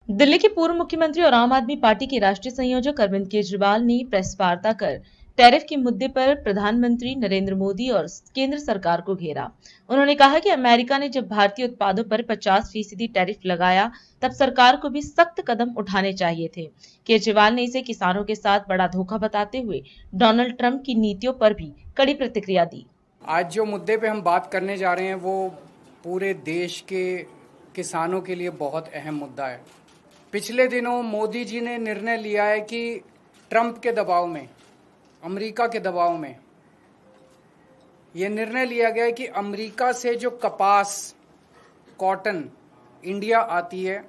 दिल्ली के पूर्व मुख्यमंत्री और आम आदमी पार्टी के राष्ट्रीय संयोजक अरविंद केजरीवाल ने प्रेस वार्ता कर टैरिफ के मुद्दे पर प्रधानमंत्री नरेंद्र मोदी और केंद्र सरकार को घेरा। उन्होंने कहा कि अमेरिका ने जब भारतीय उत्पादों पर 50% टैरिफ लगाया, तब सरकार को भी सख्त कदम उठाने चाहिए थे। केजरीवाल ने इसे किसानों के साथ बड़ा धोखा बताते हुए डोनाल्ड ट्रंप की नीतियों पर भी कड़ी प्रतिक्रिया दी। आज जो मुद्दे पे हम बात करने जा रहे हैं वो पूरे देश के किसानों के लिए बहुत अहम मुद्दा है। पिछले दिनों मोदी जी ने निर्णय लिया है कि ट्रंप के दबाव में, अमेरिका के दबाव में ये निर्णय लिया गया है कि अमेरिका से जो कपास, कॉटन इंडिया आती है,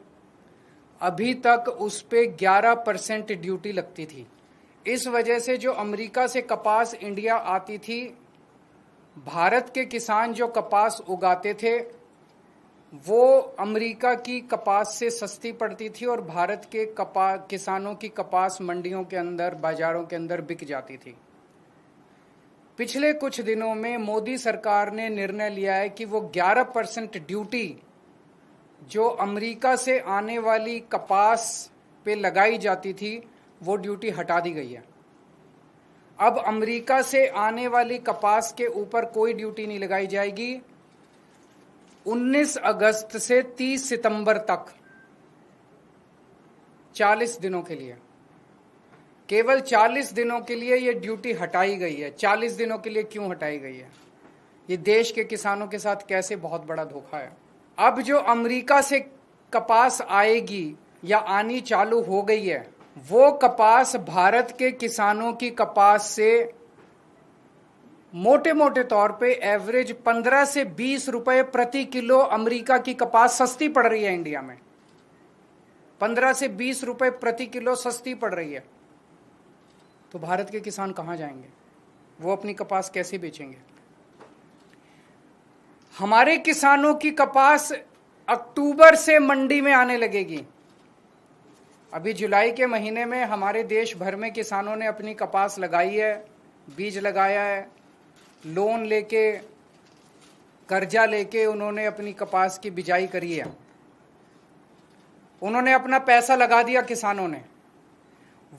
अभी तक उस पे 11% ड्यूटी लगती थी। इस वजह से जो अमेरिका से कपास इंडिया आती थी, भारत के किसान जो कपास उगाते थे वो अमेरिका की कपास से सस्ती पड़ती थी और भारत के किसानों की कपास मंडियों के अंदर, बाजारों के अंदर बिक जाती थी। पिछले कुछ दिनों में मोदी सरकार ने निर्णय लिया है कि वो 11% ड्यूटी जो अमेरिका से आने वाली कपास पे लगाई जाती थी वो ड्यूटी हटा दी गई है। अब अमेरिका से आने वाली कपास के ऊपर कोई ड्यूटी नहीं लगाई जाएगी। 19 अगस्त से 30 सितंबर तक 40 दिनों के लिए, केवल 40 दिनों के लिए ये ड्यूटी हटाई गई है। 40 दिनों के लिए क्यों हटाई गई है? ये देश के किसानों के साथ कैसे बहुत बड़ा धोखा है। अब जो अमेरिका से कपास आएगी या आनी चालू हो गई है, वो कपास भारत के किसानों की कपास से मोटे मोटे तौर पे एवरेज 15 से 20 रुपए प्रति किलो अमेरिका की कपास सस्ती पड़ रही है। इंडिया में 15 से 20 रुपए प्रति किलो सस्ती पड़ रही है। तो भारत के किसान कहां जाएंगे? वो अपनी कपास कैसे बेचेंगे? हमारे किसानों की कपास अक्टूबर से मंडी में आने लगेगी। अभी जुलाई के महीने में हमारे देश भर में किसानों ने अपनी कपास लगाई है, बीज लगाया है, लोन लेके, कर्जा लेके उन्होंने अपनी कपास की बिजाई करी है। उन्होंने अपना पैसा लगा दिया किसानों ने।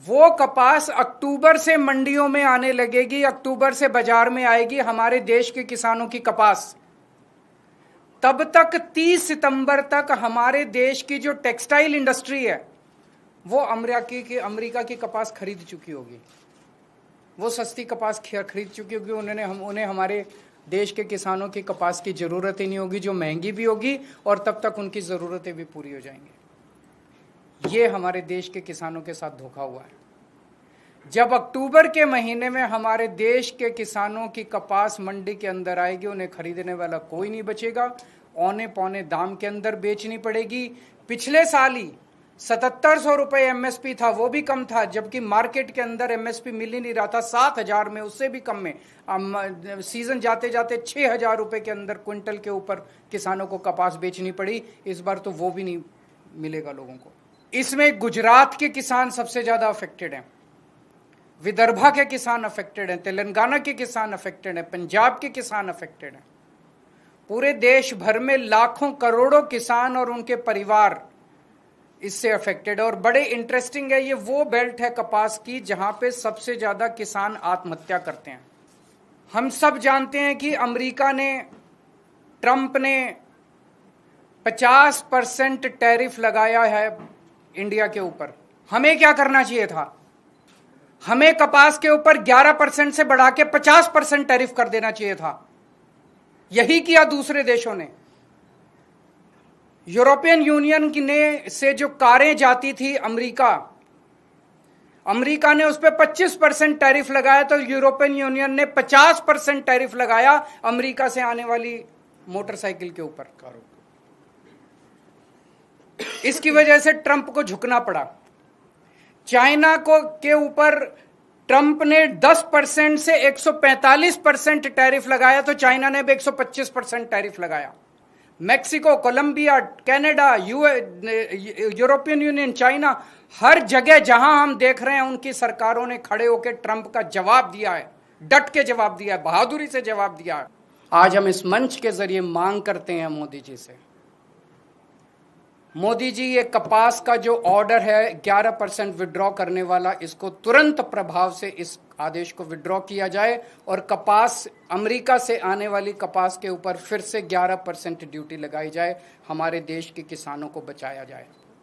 वो कपास अक्टूबर से मंडियों में आने लगेगी, अक्टूबर से बाजार में आएगी हमारे देश के किसानों की कपास। तब तक 30 सितंबर तक हमारे देश की जो टेक्सटाइल इंडस्ट्री है वो अमेरिका की कपास खरीद चुकी होगी। वो सस्ती कपास खरीद चुकी होगी। उन्हें हमारे देश के किसानों की कपास की ज़रूरत ही नहीं होगी, जो महंगी भी होगी, और तब तक उनकी ज़रूरतें भी पूरी हो जाएंगी। ये हमारे देश के किसानों के साथ धोखा हुआ है। जब अक्टूबर के महीने में हमारे देश के किसानों की कपास मंडी के अंदर आएगी, उन्हें खरीदने वाला कोई नहीं बचेगा। औने पौने दाम के अंदर बेचनी पड़ेगी। पिछले साल ही 7700 रुपए एमएसपी था, वो भी कम था, जबकि मार्केट के अंदर एमएसपी मिल ही नहीं रहा था। 7000 में, उससे भी कम में सीजन जाते जाते 6000 रुपए के अंदर क्विंटल के ऊपर किसानों को कपास बेचनी पड़ी। इस बार तो वो भी नहीं मिलेगा लोगों को। इसमें गुजरात के किसान सबसे ज्यादा अफेक्टेड हैं, विदर्भा के किसान अफेक्टेड हैं, तेलंगाना के किसान अफेक्टेड हैं, पंजाब के किसान अफेक्टेड हैं। पूरे देश भर में लाखों करोड़ों किसान और उनके परिवार इससे अफेक्टेड है। और बड़े इंटरेस्टिंग है, ये वो बेल्ट है कपास की जहां पे सबसे ज्यादा किसान आत्महत्या करते हैं। हम सब जानते हैं कि अमेरिका ने, ट्रंप ने 50% टैरिफ लगाया है इंडिया के ऊपर। हमें क्या करना चाहिए था? हमें कपास के ऊपर 11% से बढ़ा के 50% टैरिफ कर देना चाहिए था। यही किया दूसरे देशों ने। यूरोपियन यूनियन से जो कारें जाती थी अमेरिका ने उस पर 25% टैरिफ लगाया, तो यूरोपियन यूनियन ने 50% टैरिफ लगाया अमेरिका से आने वाली मोटरसाइकिल के ऊपर, कारों। इसकी वजह से ट्रंप को झुकना पड़ा। चाइना के ऊपर ट्रंप ने 10% से 145% टैरिफ लगाया, तो चाइना ने भी 125% टैरिफ लगाया। Mexico, Colombia, Canada, European Union, China, हर जगह जहां हम देख रहे हैं उनकी सरकारों ने खड़े होकर ट्रंप का जवाब दिया है, डट के जवाब दिया है, बहादुरी से जवाब दिया है। आज हम इस मंच के जरिए मांग करते हैं मोदी जी से, मोदी जी, ये कपास का जो ऑर्डर है 11% विड्रॉ करने वाला, इसको तुरंत प्रभाव से इस आदेश को विड्रॉ किया जाए और कपास, अमेरिका से आने वाली कपास के ऊपर फिर से 11% ड्यूटी लगाई जाए, हमारे देश के किसानों को बचाया जाए।